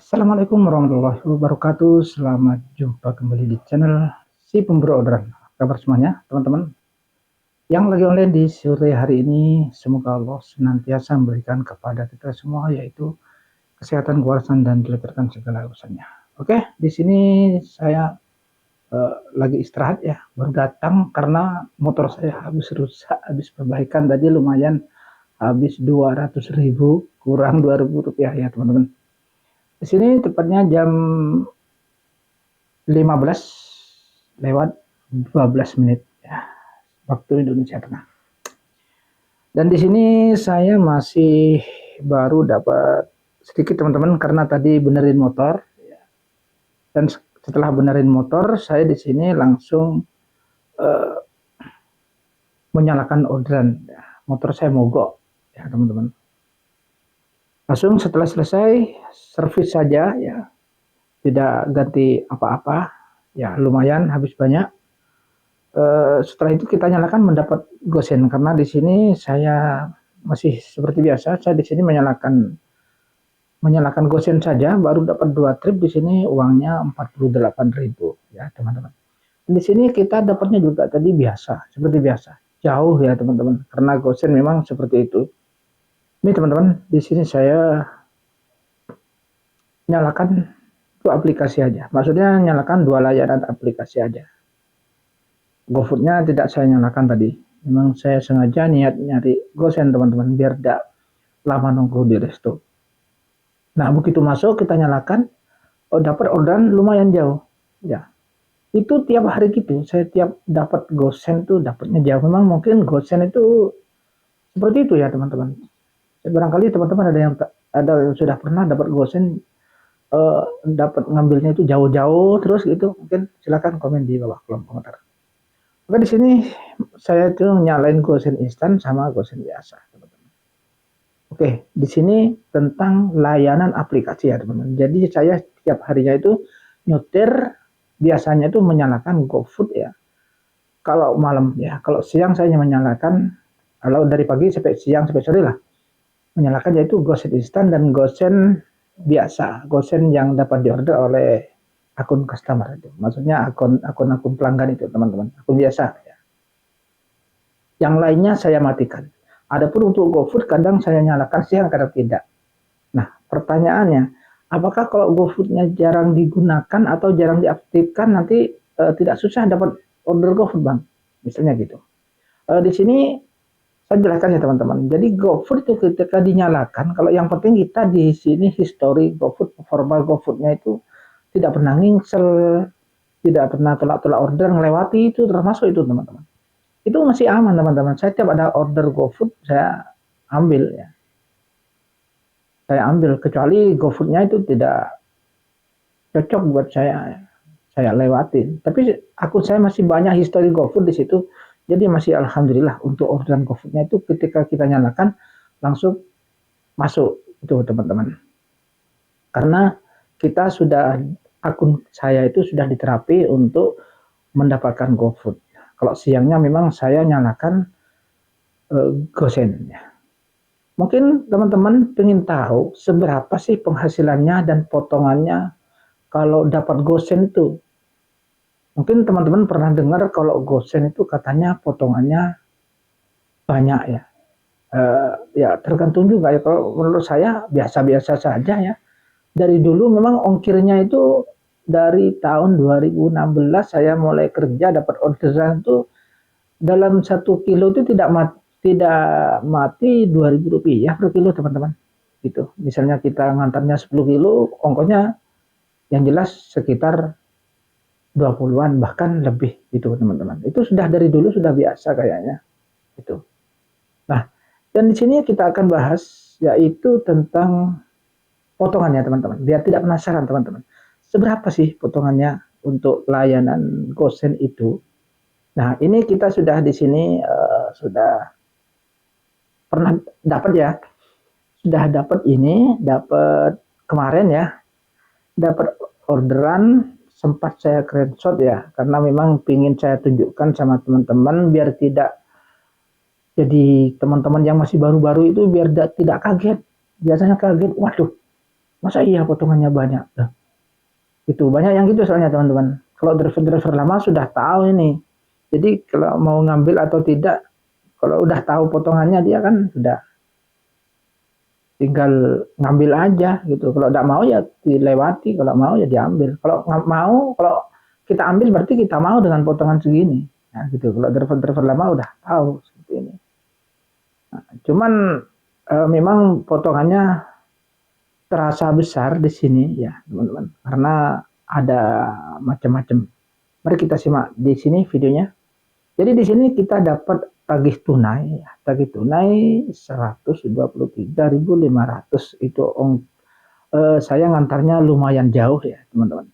Assalamualaikum warahmatullahi wabarakatuh. Selamat jumpa kembali di channel si pemburu orderan. Kabar semuanya, teman-teman yang lagi online di sore hari ini. Semoga Allah senantiasa memberikan kepada kita semua yaitu kesehatan, kewarasan dan dilancarkan segala urusannya. Oke, di sini saya lagi istirahat ya, baru datang karena motor saya habis rusak, habis perbaikan tadi lumayan, habis 200.000 kurang 2.000 rupiah ya teman-teman. Di sini tepatnya jam 15 lewat 12 menit ya, waktu Indonesia Tengah. Dan di sini saya masih baru dapat sedikit teman-teman karena tadi benerin motor ya. Dan setelah benerin motor saya di sini langsung uh, menyalakan orderan ya. Motor saya mogok ya teman-teman. Langsung setelah selesai servis saja ya, tidak ganti apa-apa ya, lumayan habis banyak. Setelah itu kita nyalakan mendapat gosen karena di sini saya masih seperti biasa, saya di sini menyalakan gosen saja baru dapat 2 trip. Di sini uangnya 48.000 ya teman-teman. Di sini kita dapatnya juga tadi biasa, seperti biasa, jauh ya teman-teman, karena gosen memang seperti itu. Ini teman-teman, di sini saya nyalakan dua aplikasi aja, maksudnya nyalakan dua layanan aplikasi aja. GoFood-nya tidak saya nyalakan tadi. Memang saya sengaja niat nyari gosen teman-teman biar tidak lama nunggu di resto. Nah begitu masuk kita nyalakan, dapat orderan lumayan jauh. Ya, itu tiap hari gitu. Saya tiap dapat gosen tuh dapatnya jauh. Memang mungkin gosen itu seperti itu ya teman-teman. Barangkali teman-teman ada yang sudah pernah dapat gosen, dapat ngambilnya itu jauh-jauh terus gitu. Mungkin silakan komen di bawah kolom komentar. Oke, di sini saya tuh nyalain gosen instan sama gosen biasa, teman-teman. Oke, di sini tentang layanan aplikasi ya, teman-teman. Jadi saya setiap harinya itu nyetir, biasanya itu menyalakan GoFood ya. Kalau malam ya, kalau siang saya menyalakan, kalau dari pagi sampai siang sampai sore lah, menyalakan yaitu gosen instan dan gosen biasa, gosen yang dapat diorder oleh akun customer itu. Maksudnya akun pelanggan itu, teman-teman. Akun biasa ya. Yang lainnya saya matikan. Adapun untuk GoFood kadang saya nyalakan siang, kadang tidak. Nah, pertanyaannya, apakah kalau GoFood-nya jarang digunakan atau jarang diaktifkan nanti tidak susah dapat order GoFood, Bang? Misalnya gitu. Di sini saya jelaskan ya teman-teman. Jadi GoFood itu ketika dinyalakan, kalau yang penting kita di sini history GoFood, performa GoFood-nya itu tidak pernah ngingsel, tidak pernah tolak-tolak order, ngelewati, itu termasuk itu teman-teman. Itu masih aman teman-teman. Saya tiap ada order GoFood saya ambil ya. Saya ambil kecuali GoFood-nya itu tidak cocok buat saya lewatin. Tapi akun saya masih banyak histori GoFood di situ. Jadi masih alhamdulillah untuk orderan GoFood-nya itu ketika kita nyalakan langsung masuk itu teman-teman. Karena kita sudah, akun saya itu sudah diterapi untuk mendapatkan GoFood. Kalau siangnya memang saya nyalakan gosen. Mungkin teman-teman ingin tahu seberapa sih penghasilannya dan potongannya kalau dapat gosen itu. Mungkin teman-teman pernah dengar kalau gosen itu katanya potongannya banyak ya. Ya tergantung juga ya. Kalau menurut saya biasa-biasa saja ya. Dari dulu memang ongkirnya itu dari tahun 2016 saya mulai kerja dapat orderan itu dalam 1 kilo itu tidak mati 2.000 rupiah per kilo teman-teman. Gitu. Misalnya kita ngantarnya 10 kilo, ongkosnya yang jelas sekitar 20-an bahkan lebih gitu teman-teman. Itu sudah dari dulu sudah biasa kayaknya. Itu. Nah, dan di sini kita akan bahas yaitu tentang potongannya teman-teman. Biar tidak penasaran teman-teman. Seberapa sih potongannya untuk layanan gosen itu? Nah, ini kita sudah di sini sudah pernah dapat ya. Sudah dapat ini, dapat kemarin ya. Dapat orderan, sempat saya screenshot ya, karena memang ingin saya tunjukkan sama teman-teman biar tidak jadi teman-teman yang masih baru-baru itu biar tidak kaget. Biasanya kaget, waduh Masa iya potongannya banyak? Nah, itu banyak yang gitu soalnya teman-teman. Kalau driver-driver lama sudah tahu ini. Jadi kalau mau ngambil atau tidak, kalau udah tahu potongannya dia kan sudah tinggal ngambil aja gitu. Kalau tidak mau ya dilewati, kalau mau ya diambil. Kalau nggak mau, kalau kita ambil berarti kita mau dengan potongan segini. Nah, gitu. Kalau driver-driver lama udah tahu seperti ini. Nah, cuman memang potongannya terasa besar di sini ya, teman-teman. Karena ada macam-macam. Mari kita simak di sini videonya. Jadi di sini kita dapat tagih tunai, ya. Tagih tunai 123.500 itu saya ngantarnya lumayan jauh ya teman-teman.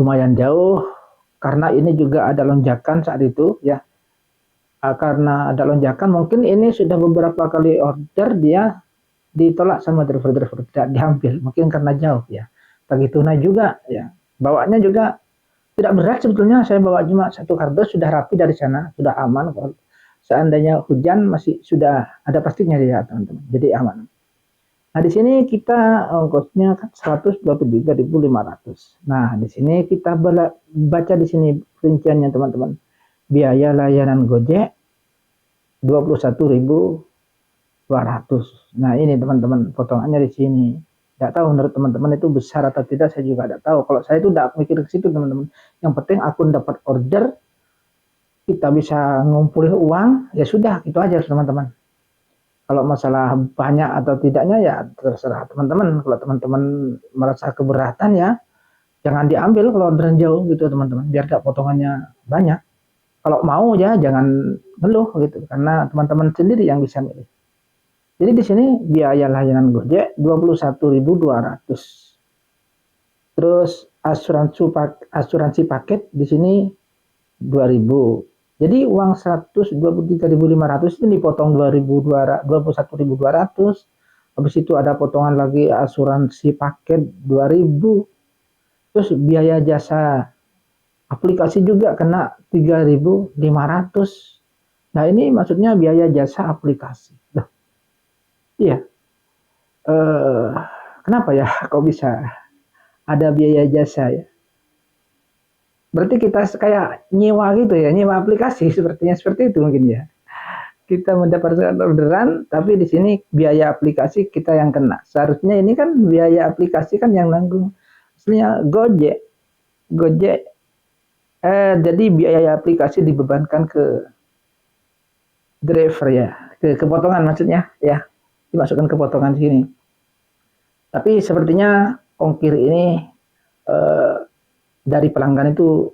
Lumayan jauh karena ini juga ada lonjakan saat itu ya. Karena ada lonjakan mungkin ini sudah beberapa kali order dia ditolak sama driver-driver tidak diambil mungkin karena jauh ya. Tagih tunai juga ya. Bawanya juga tidak berat sebetulnya, saya bawa cuma satu kardus sudah rapi dari sana, sudah aman. Kalau seandainya hujan masih sudah ada plastiknya ya teman-teman, jadi aman. Nah di sini kita ongkosnya kan 123.500. Nah di sini kita baca di sini rinciannya teman-teman. Biaya layanan Gojek 21.200. Nah ini teman-teman potongannya di sini. Tidak tahu menurut teman-teman itu besar atau tidak, saya juga tidak tahu. Kalau saya itu tidak mikir ke situ teman-teman. Yang penting akun dapat order, kita bisa ngumpulin uang, ya sudah itu aja teman-teman. Kalau masalah banyak atau tidaknya ya terserah teman-teman. Kalau teman-teman merasa keberatan ya jangan diambil kalau orderan jauh gitu teman-teman. Biar gak potongannya banyak. Kalau mau ya jangan ngeluh gitu karena teman-teman sendiri yang bisa milih. Jadi di sini biaya layanan Gojek 21.200. Terus asuransi paket di sini 2.000. Jadi uang 123.500 itu dipotong 21.200. Habis itu ada potongan lagi asuransi paket 2.000. Terus biaya jasa aplikasi juga kena 3.500. Nah, ini maksudnya biaya jasa aplikasi. Loh, iya. Eh, kenapa ya kok bisa ada biaya jasa ya? Berarti kita kayak nyewa gitu ya, nyewa aplikasi sepertinya seperti itu mungkin ya. Kita mendapatkan orderan, tapi di sini biaya aplikasi kita yang kena. Seharusnya ini kan biaya aplikasi kan yang nanggung. Aslinya Gojek, Gojek, jadi biaya aplikasi dibebankan ke driver ya, ke kepotongan maksudnya ya, dimasukkan ke potongan sini. Tapi sepertinya ongkir ini eh, dari pelanggan itu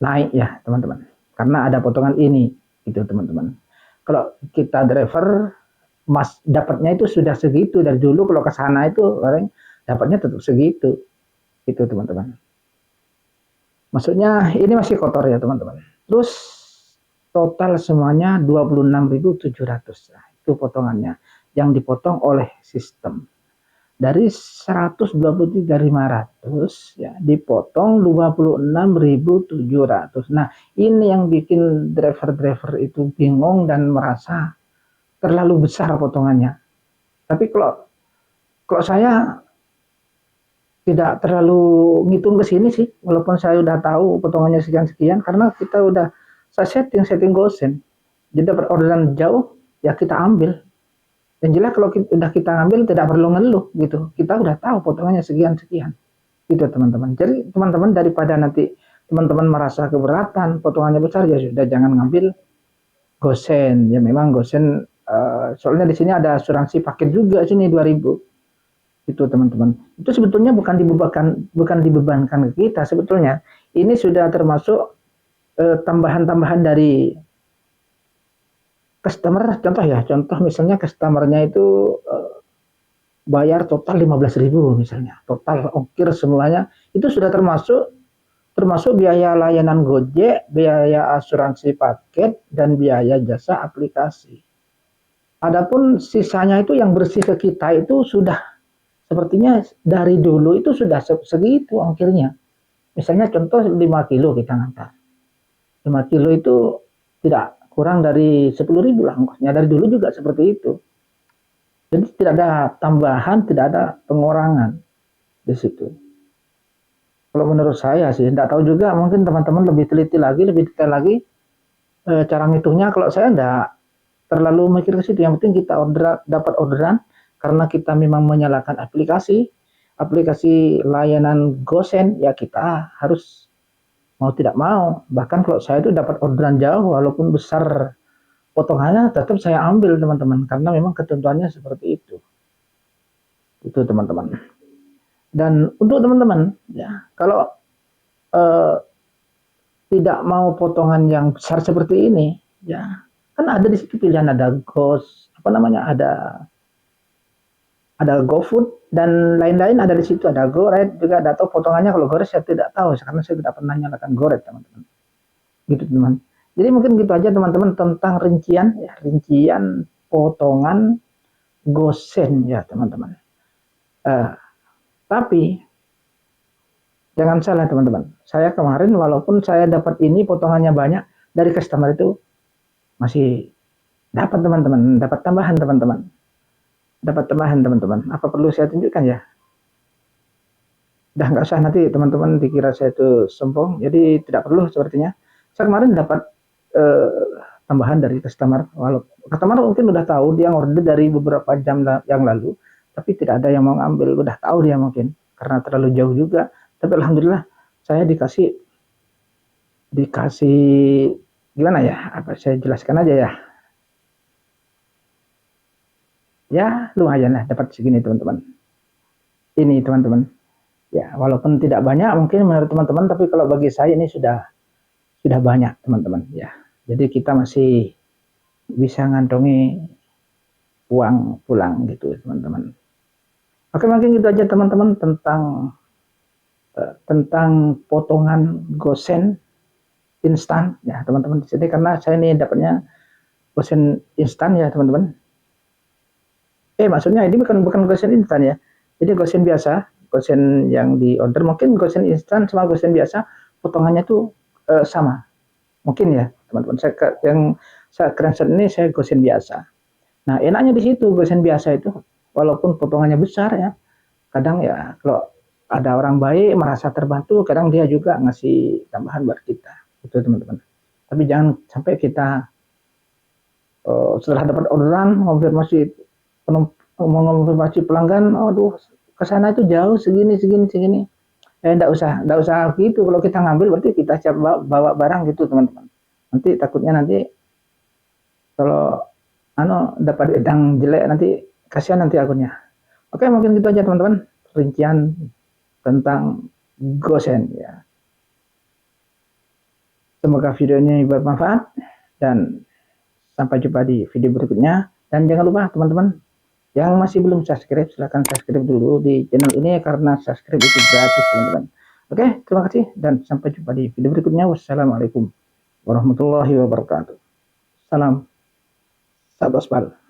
naik ya teman-teman, karena ada potongan ini gitu teman-teman. Kalau kita driver mas dapatnya itu sudah segitu dari dulu, kalau ke sana itu orang dapatnya tetap segitu itu teman-teman. Maksudnya ini masih kotor ya teman-teman. Terus total semuanya 26.700. Nah, itu potongannya yang dipotong oleh sistem. Dari 123.500 ya dipotong 26.700. Nah, ini yang bikin driver-driver itu bingung dan merasa terlalu besar potongannya. Tapi kalau saya tidak terlalu ngitung ke sini sih, walaupun saya udah tahu potongannya sekian-sekian, karena kita udah saya setting gosen. Jadi dapat orderan jauh, ya kita ambil. Yang jelas kalau udah kita ambil tidak perlu ngeluh gitu. Kita udah tahu potongannya sekian-sekian. Gitu teman-teman. Jadi teman-teman daripada nanti teman-teman merasa keberatan, potongannya besar, ya sudah jangan ngambil gosen. Ya memang gosen, soalnya di sini ada asuransi paket juga sini 2.000. Itu teman-teman. Itu sebetulnya bukan dibebankan ke kita sebetulnya. Ini sudah termasuk tambahan-tambahan dari customer. Contoh misalnya customernya itu bayar total 15.000 misalnya. Total ongkir semuanya itu sudah termasuk biaya layanan Gojek, biaya asuransi paket dan biaya jasa aplikasi. Adapun sisanya itu yang bersih ke kita itu sudah sepertinya dari dulu itu sudah segitu ongkirnya. Misalnya contoh 5 kilo kita ngantar. 5 kilo itu tidak kurang dari 10.000 lah ongkosnya. Dari dulu juga seperti itu. Jadi tidak ada tambahan, tidak ada pengurangan di situ. Kalau menurut saya sih, tidak tahu juga, mungkin teman-teman lebih teliti lagi, lebih detail lagi cara ngitungnya. Kalau saya tidak terlalu mikir ke situ, yang penting kita dapat orderan karena kita memang menyalakan aplikasi layanan GoSend, ya kita harus mau tidak mau. Bahkan kalau saya itu dapat orderan jauh walaupun besar potongannya, tetap saya ambil teman-teman, karena memang ketentuannya seperti itu teman-teman. Dan untuk teman-teman ya, kalau eh, tidak mau potongan yang besar seperti ini, ya kan ada di situ pilihan, ada Ghost, apa namanya, ada GoFood dan lain-lain, ada di situ, ada GoRed juga, ada. Tahu potongannya. Kalau GoRed saya tidak tahu karena saya tidak pernah nyalakan GoRed teman-teman, gitu teman. Jadi mungkin gitu aja teman-teman tentang rincian potongan GoSend ya teman-teman. uh, tapi jangan salah teman-teman, saya kemarin walaupun saya dapat ini potongannya banyak dari customer itu, masih dapat teman-teman, dapat tambahan teman-teman. Apa perlu saya tunjukkan ya? Udah nggak usah, nanti teman-teman dikira saya itu sombong, jadi tidak perlu sepertinya. Saya kemarin dapat eh, tambahan dari customer, walaupun customer mungkin udah tahu, dia order dari beberapa jam yang lalu, tapi tidak ada yang mau ngambil, udah tahu dia mungkin karena terlalu jauh juga. Tapi alhamdulillah saya dikasih dikasih gimana ya? Apa saya jelaskan aja ya? Ya lumayan lah dapat segini teman-teman. Ini teman-teman. Ya walaupun tidak banyak mungkin menurut teman-teman, tapi kalau bagi saya ini sudah banyak teman-teman ya. Jadi kita masih bisa ngantongi uang pulang gitu teman-teman. Oke, mungkin gitu aja teman-teman tentang potongan gosen instan ya teman-teman. Jadi karena saya ini dapatnya gosen instan ya teman-teman. Maksudnya ini bukan gosen instan ya. Jadi gosen biasa, gosen yang di order, mungkin gosen instan sama gosen biasa potongannya tuh sama. Mungkin ya teman-teman. Yang saya screenshot ini saya gosen biasa. Nah, enaknya di situ gosen biasa itu walaupun potongannya besar ya, kadang ya kalau ada orang baik merasa terbantu, kadang dia juga ngasih tambahan buat kita. Itu teman-teman. Tapi jangan sampai kita setelah dapat orderan mengonfirmasi pelanggan, aduh ke sana itu jauh segini. Enggak usah gitu. Kalau kita ngambil berarti kita siap bawa barang gitu teman-teman. Nanti takutnya nanti kalau dapat edang jelek, nanti kasihan nanti akunnya. Oke, mungkin gitu aja teman-teman rincian tentang Gosen ya. Semoga videonya bermanfaat dan sampai jumpa di video berikutnya. Dan jangan lupa teman-teman yang masih belum subscribe, silahkan subscribe dulu di channel ini karena subscribe itu gratis teman-teman. Oke, terima kasih dan sampai jumpa di video berikutnya. Wassalamualaikum warahmatullahi wabarakatuh. Salam sahabat